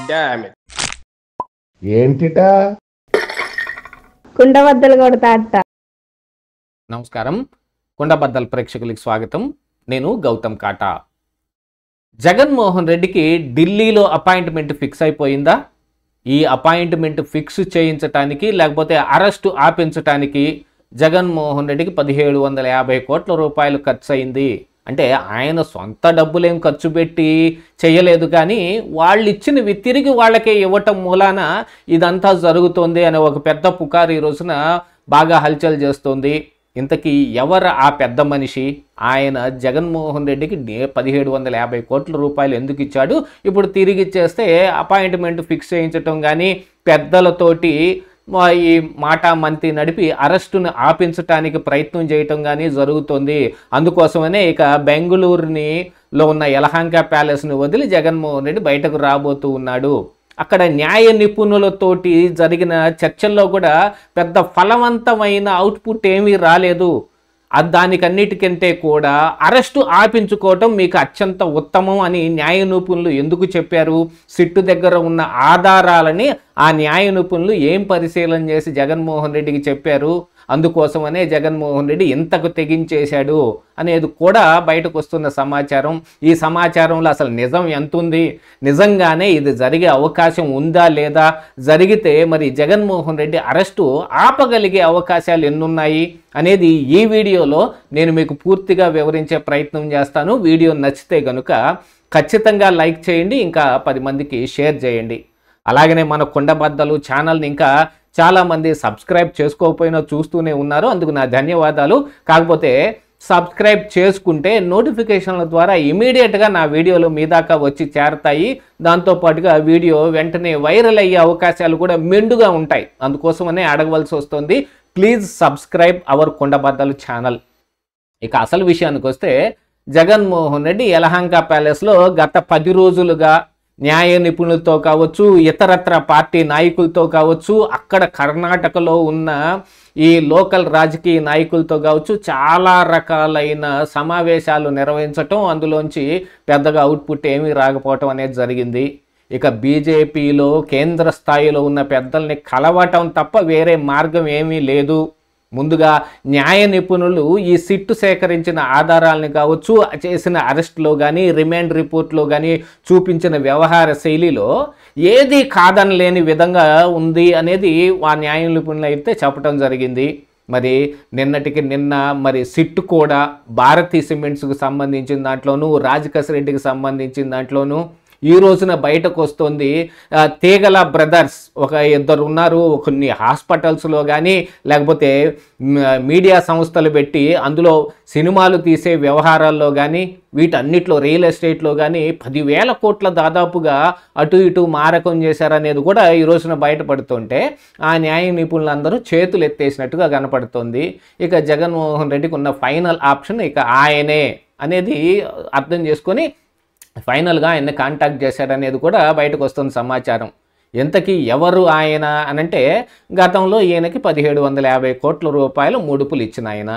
Damn it. ఏంటిటా కుండబద్దలు కొడతా అత్త. నమస్కారం, కుండబద్దల్ ప్రేక్షకులకి స్వాగతం. నేను గౌతమ్ కాటా. జగన్మోహన్ రెడ్డికి ఢిల్లీలో అపాయింట్మెంట్ ఫిక్స్ అయిపోయిందా? ఈ అపాయింట్మెంట్ ఫిక్స్ చేయించటానికి లేకపోతే అరెస్టు ఆపించటానికి జగన్మోహన్ రెడ్డికి 1750 కోట్ల రూపాయలు ఖర్చు అయింది. అంటే ఆయన సొంత డబ్బులేం ఖర్చు పెట్టి చేయలేదు, కానీ వాళ్ళు ఇచ్చినవి తిరిగి వాళ్ళకే ఇవ్వటం మూలాన ఇదంతా జరుగుతోంది అనే ఒక పెద్ద పుకారు ఈ రోజున బాగా హల్చల్ చేస్తోంది. ఇంతకీ ఎవరు ఆ పెద్ద మనిషి? ఆయన జగన్మోహన్ రెడ్డికి 1750 కోట్ల రూపాయలు ఎందుకు ఇచ్చాడు? ఇప్పుడు తిరిగి ఇచ్చేస్తే అపాయింట్మెంట్ ఫిక్స్ చేయించటం కానీ పెద్దలతోటి ఈ మాటా మంతి నడిపి అరెస్టును ఆపించటానికి ప్రయత్నం చేయటం కానీ జరుగుతుంది. అందుకోసమనే ఇక బెంగళూరులో ఉన్న యలహంక ప్యాలెస్ని వదిలి జగన్మోహన్ రెడ్డి బయటకు రాబోతూ ఉన్నాడు. అక్కడ న్యాయ నిపుణులతోటి జరిగిన చర్చల్లో కూడా పెద్ద ఫలవంతమైన అవుట్పుట్ ఏమీ రాలేదు. దానికన్నిటికంటే కూడా అరెస్టు ఆపించుకోవటం మీకు అత్యంత ఉత్తమం అని న్యాయ నిపుణులు ఎందుకు చెప్పారు? సిట్టు దగ్గర ఉన్న ఆధారాలని ఆ న్యాయ నిపుణులు ఏం పరిశీలన చేసి జగన్మోహన్ రెడ్డికి చెప్పారు? అందుకోసమనే జగన్మోహన్ రెడ్డి ఇంతకు తెగించేశాడు అనేది కూడా బయటకు వస్తున్న సమాచారం. ఈ సమాచారంలో అసలు నిజం ఎంత ఉంది? నిజంగానే ఇది జరిగే అవకాశం ఉందా లేదా? జరిగితే మరి జగన్మోహన్ రెడ్డి అరెస్టు ఆపగలిగే అవకాశాలు ఎన్నున్నాయి అనేది ఈ వీడియోలో నేను మీకు పూర్తిగా వివరించే ప్రయత్నం చేస్తాను. వీడియో నచ్చితే కనుక ఖచ్చితంగా లైక్ చేయండి, ఇంకా 10 మందికి షేర్ చేయండి. అలాగనే మన కుండబద్దలు ఛానల్ని ఇంకా చాలామంది సబ్స్క్రైబ్ చేసుకోకపోయినా చూస్తూనే ఉన్నారు, అందుకు నా ధన్యవాదాలు. కాకపోతే సబ్స్క్రైబ్ చేసుకుంటే నోటిఫికేషన్ల ద్వారా ఇమీడియట్గా నా వీడియోలు మీ దాకా వచ్చి చేరతాయి. దాంతోపాటుగా వీడియో వెంటనే వైరల్ అయ్యే అవకాశాలు కూడా మెండుగా ఉంటాయి. అందుకోసమనే అడగవలసి వస్తుంది. Please subscribe our Kundabaddalu channel. ఇక అసలు విషయానికి వస్తే, జగన్మోహన్ రెడ్డి యలహంక ప్యాలెస్లో గత 10 రోజులుగా న్యాయ నిపుణులతో కావచ్చు, ఇతరత్ర పార్టీ నాయకులతో కావచ్చు, అక్కడ కర్ణాటకలో ఉన్న ఈ లోకల్ రాజకీయ నాయకులతో కావచ్చు చాలా రకాలైన సమావేశాలు నిర్వహించటం, అందులోంచి పెద్దగా అవుట్పుట్ ఏమీ రాకపోవటం అనేది జరిగింది. ఇక బీజేపీలో కేంద్ర స్థాయిలో ఉన్న పెద్దల్ని కలవటం తప్ప వేరే మార్గం ఏమీ లేదు. ముందుగా న్యాయ నిపుణులు ఈ సిట్టు సేకరించిన ఆధారాలని కావచ్చు, చేసిన అరెస్ట్లో కానీ రిమాండ్ రిపోర్ట్లో కానీ చూపించిన వ్యవహార శైలిలో ఏది కాదనలేని విధంగా ఉంది అనేది ఆ న్యాయ నిపుణులు అయితే చెప్పడం జరిగింది. మరి నిన్నటికి నిన్న మరి సిట్టు కూడా భారతీ సిమెంట్స్కు సంబంధించిన దాంట్లోనూ, రాజకేశ్ రెడ్డికి సంబంధించిన దాంట్లోనూ ఈ రోజున బయటకు వస్తుంది. తీగల బ్రదర్స్ ఒక 2 ఉన్నారు, కొన్ని హాస్పిటల్స్లో కానీ లేకపోతే మీడియా సంస్థలు పెట్టి అందులో సినిమాలు తీసే వ్యవహారాల్లో కానీ వీటన్నిటిలో రియల్ ఎస్టేట్లో కానీ 10,000 కోట్ల దాదాపుగా అటు ఇటు మారకం చేశారనేది కూడా ఈ రోజున బయటపడుతుంటే ఆ న్యాయ నిపుణులందరూ చేతులు ఎత్తేసినట్టుగా కనపడుతుంది. ఇక జగన్మోహన్ రెడ్డికి ఉన్న ఫైనల్ ఆప్షన్ ఇక ఆయనే అనేది అర్థం చేసుకొని ఫైనల్గా ఆయన్ని కాంటాక్ట్ చేశాడనేది కూడా బయటకు వస్తున్న సమాచారం. ఎంతకీ ఎవరు ఆయన అనంటే, గతంలో ఈయనకి 1750 కోట్ల రూపాయలు ముడుపులు ఇచ్చిన ఆయన.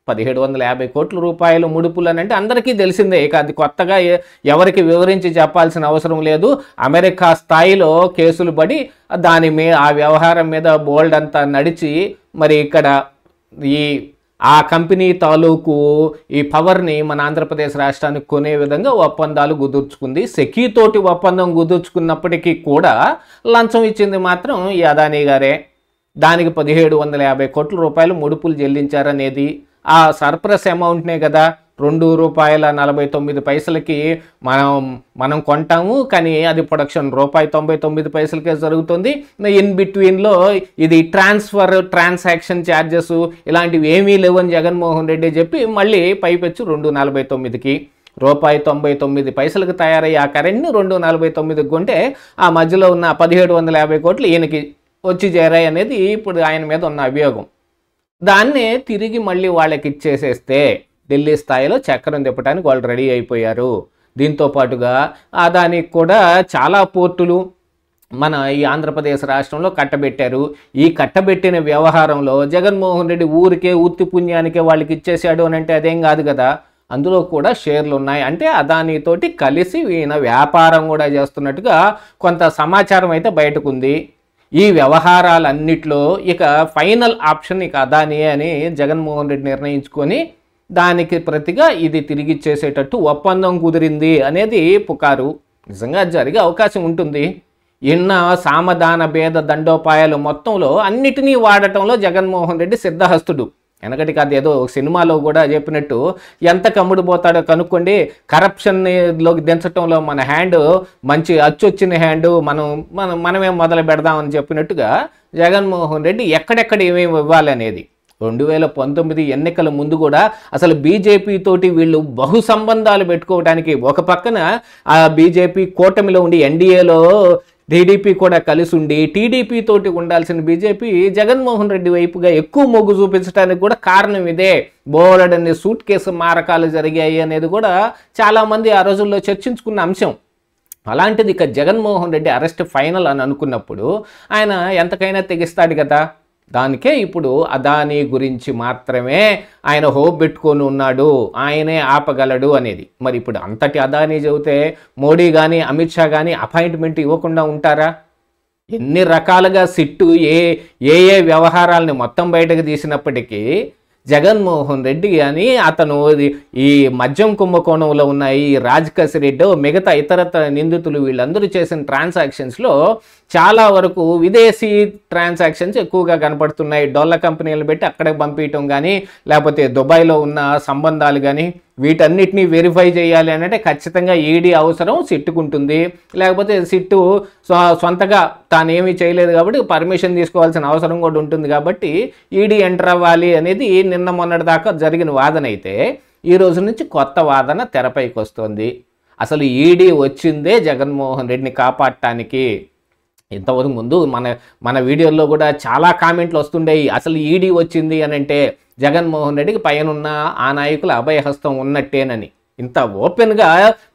1750 కోట్ల రూపాయలు ముడుపులు అని అంటే అందరికీ తెలిసిందే, ఇక అది కొత్తగా ఎవరికి వివరించి చెప్పాల్సిన అవసరం లేదు. అమెరికా స్థాయిలో కేసులు పడి ఆ వ్యవహారం మీద బోల్డ్ అంతా నడిచి మరి ఇక్కడ ఆ కంపెనీ తాలూకు ఈ పవర్ని మన ఆంధ్రప్రదేశ్ రాష్ట్రానికి కొనే విధంగా ఒప్పందాలు కుదుర్చుకుంది. సెకీతోటి ఒప్పందం కుదుర్చుకున్నప్పటికీ కూడా లంచం ఇచ్చింది మాత్రం ఈ అదానీ గారే. దానికి 1750 కోట్ల రూపాయలు ముడుపులు చెల్లించారనేది ఆ సర్ప్లస్ అమౌంట్నే కదా ₹2.49కి మనం కొంటాము, కానీ అది ప్రొడక్షన్ ₹1.99కే జరుగుతుంది. ఇన్ బిట్వీన్లో ఇది ట్రాన్సాక్షన్ ఛార్జెస్ ఇలాంటివి ఏమీ లేవని జగన్మోహన్ రెడ్డి చెప్పి మళ్ళీ పైపెచ్చు ₹2.49కి ₹1.99కి తయారయ్యే ఆ కరెంట్ని ₹2.49కి కొంటే ఆ మధ్యలో ఉన్న 1750 కోట్లు ఈయనకి వచ్చి చేరాయి అనేది ఇప్పుడు ఆయన మీద ఉన్న అభియోగం. దాన్నే తిరిగి మళ్ళీ వాళ్ళకి ఇచ్చేసేస్తే ఢిల్లీ స్థాయిలో చక్రం తిప్పడానికి వాళ్ళు రెడీ అయిపోయారు. దీంతో పాటుగా దానికి కూడా చాలా పోర్టులు మన ఈ ఆంధ్రప్రదేశ్ రాష్ట్రంలో కట్టబెట్టారు. ఈ కట్టబెట్టిన వ్యవహారంలో జగన్మోహన్ రెడ్డి ఊరికే ఉత్తి పుణ్యానికే వాళ్ళకి ఇచ్చేసాడు అని అంటే అదేం కాదు కదా. అందులో కూడా షేర్లు ఉన్నాయి. అంటే అదానీతోటి కలిసి ఈయన వ్యాపారం కూడా చేస్తున్నట్టుగా కొంత సమాచారం అయితే బయటకు ఉంది. ఈ వ్యవహారాలన్నిట్లో ఇక ఫైనల్ ఆప్షన్ ఇక అదానీ అని జగన్మోహన్ రెడ్డి నిర్ణయించుకొని దానికి ప్రతిగా ఇది తిరిగి ఇచ్చేసేటట్టు ఒప్పందం కుదిరింది అనేది పుకారు. నిజంగా జరిగే అవకాశం ఉంటుంది. ఎన్న సామధాన భేద దండోపాయాలు మొత్తంలో అన్నిటినీ వాడటంలో జగన్మోహన్ రెడ్డి సిద్ధహస్తుడు. వెనకటికి అది ఏదో సినిమాలో కూడా చెప్పినట్టు ఎంత కమ్ముడు పోతాడో కనుక్కోండి, కరప్షన్లోకి దించడంలో మన హ్యాండ్ మంచి అచ్చొచ్చిన హ్యాండ్ మనమే మొదలు పెడదామని చెప్పినట్టుగా జగన్మోహన్ రెడ్డి ఎక్కడెక్కడ ఏమేమి ఇవ్వాలి అనేది 2019 ఎన్నికల ముందు కూడా అసలు బీజేపీ తోటి వీళ్ళు బహు సంబంధాలు పెట్టుకోవడానికి ఒక పక్కన ఆ బీజేపీ కూటమిలో ఉండి ఎన్డీఏలో టీడీపీ కూడా కలిసి ఉండి టీడీపీ తోటి ఉండాల్సిన బీజేపీ జగన్మోహన్ రెడ్డి వైపుగా ఎక్కువ మొగ్గు చూపించడానికి కూడా కారణం ఇదే. బోలెడన్ని సూట్ కేసు మారకాలు జరిగాయి అనేది కూడా చాలామంది ఆ రోజుల్లో చర్చించుకున్న అంశం. అలాంటిది ఇక జగన్మోహన్ రెడ్డి అరెస్ట్ ఫైనల్ అని అనుకున్నప్పుడు ఆయన ఎంతకైనా తెగిస్తాడు కదా. దానికే ఇప్పుడు అదానీ గురించి మాత్రమే ఆయన హోప్ పెట్టుకొని ఉన్నాడు, ఆయనే ఆపగలడు అనేది. మరి ఇప్పుడు అంతటి అదానీ చెబితే మోడీ కానీ అమిత్ షా కానీ అపాయింట్మెంట్ ఇవ్వకుండా ఉంటారా? ఎన్ని రకాలుగా సిట్టు ఏ వ్యవహారాలని మొత్తం బయటకు తీసినప్పటికీ జగన్మోహన్ రెడ్డి కానీ అతను ఈ మద్యం కుంభకోణంలో ఉన్న ఈ రాజకేశ్ రెడ్డి మిగతా ఇతరత్ర నిందితులు వీళ్ళందరూ చేసిన ట్రాన్సాక్షన్స్లో చాలా వరకు విదేశీ ట్రాన్సాక్షన్స్ ఎక్కువగా కనపడుతున్నాయి. డొల్ల కంపెనీలు పెట్టి అక్కడికి పంపించడం కానీ లేకపోతే దుబాయ్లో ఉన్న సంబంధాలు కానీ వీటన్నిటినీ వెరిఫై చేయాలి అంటే ఖచ్చితంగా ఈడీ అవసరం సిట్టుకుంటుంది. లేకపోతే సిట్టు సొంతగా తానేమీ చేయలేదు కాబట్టి పర్మిషన్ తీసుకోవాల్సిన అవసరం కూడా ఉంటుంది. కాబట్టి ఈడీ ఎంటర్ అవ్వాలి అనేది నిన్న మొన్నటి దాకా జరిగిన వాదన అయితే ఈ రోజు నుంచి కొత్త వాదన తెరపైకి వస్తుంది. అసలు ఈడీ వచ్చిందే జగన్మోహన్ రెడ్డిని కాపాడటానికి. ఇంతవరకు ముందు మన వీడియోల్లో కూడా చాలా కామెంట్లు వస్తుండేవి. అసలు ఈడీ వచ్చింది అని అంటే జగన్మోహన్ రెడ్డికి పైనున్న ఆ నాయకుల అభయహస్తం ఉన్నట్టేనని. ఇంత ఓపెన్గా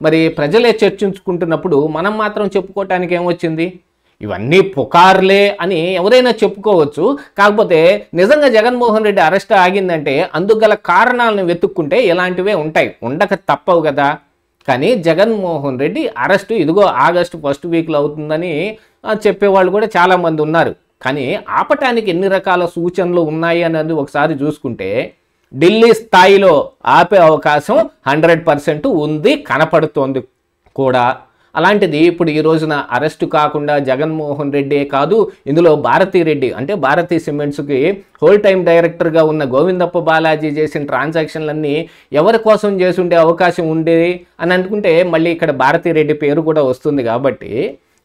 మరి ప్రజలే చర్చించుకుంటున్నప్పుడు మనం మాత్రం చెప్పుకోవటానికి ఏమొచ్చింది? ఇవన్నీ పుకార్లే అని ఎవరైనా చెప్పుకోవచ్చు. కాకపోతే నిజంగా జగన్మోహన్ రెడ్డి అరెస్ట్ ఆగిందంటే అందుకు గల కారణాలను వెతుక్కుంటే ఇలాంటివే ఉంటాయి, ఉండక తప్పవు కదా. కానీ జగన్మోహన్ రెడ్డి అరెస్టు ఇదిగో ఆగస్టు 1st వీక్లో అవుతుందని చెప్పేవాళ్ళు కూడా చాలామంది ఉన్నారు. కానీ ఆపటానికి ఎన్ని రకాల సూచనలు ఉన్నాయి అన్నది ఒకసారి చూసుకుంటే ఢిల్లీ స్థాయిలో ఆపే అవకాశం 100% ఉంది, కనపడుతోంది కూడా. అలాంటిది ఇప్పుడు ఈ రోజున అరెస్టు కాకుండా జగన్మోహన్ రెడ్డే కాదు, ఇందులో భారతీ రెడ్డి అంటే భారతీ సిమెంట్స్కి హోల్ టైం డైరెక్టర్గా ఉన్న గోవిందప్ప బాలాజీ చేసిన ట్రాన్సాక్షన్లన్నీ ఎవరి కోసం చేసి ఉండే అవకాశం ఉండేది అని అనుకుంటే మళ్ళీ ఇక్కడ భారతీ రెడ్డి పేరు కూడా వస్తుంది. కాబట్టి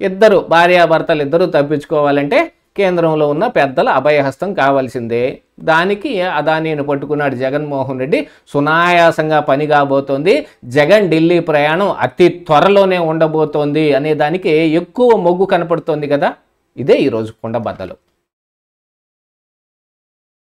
ఇద్దరు భార్యాభర్తలు ఇద్దరు తప్పించుకోవాలంటే కేంద్రంలో ఉన్న పెద్దల అభయహస్తం కావాల్సిందే. దానికి అదానీని పట్టుకున్నాడు జగన్మోహన్ రెడ్డి. సునాయాసంగా పని కాబోతోంది. జగన్ ఢిల్లీ ప్రయాణం అతి త్వరలోనే ఉండబోతోంది అనే దానికి ఎక్కువ మొగ్గు కనపడుతోంది కదా. ఇదే ఈరోజు కుండబద్దలు.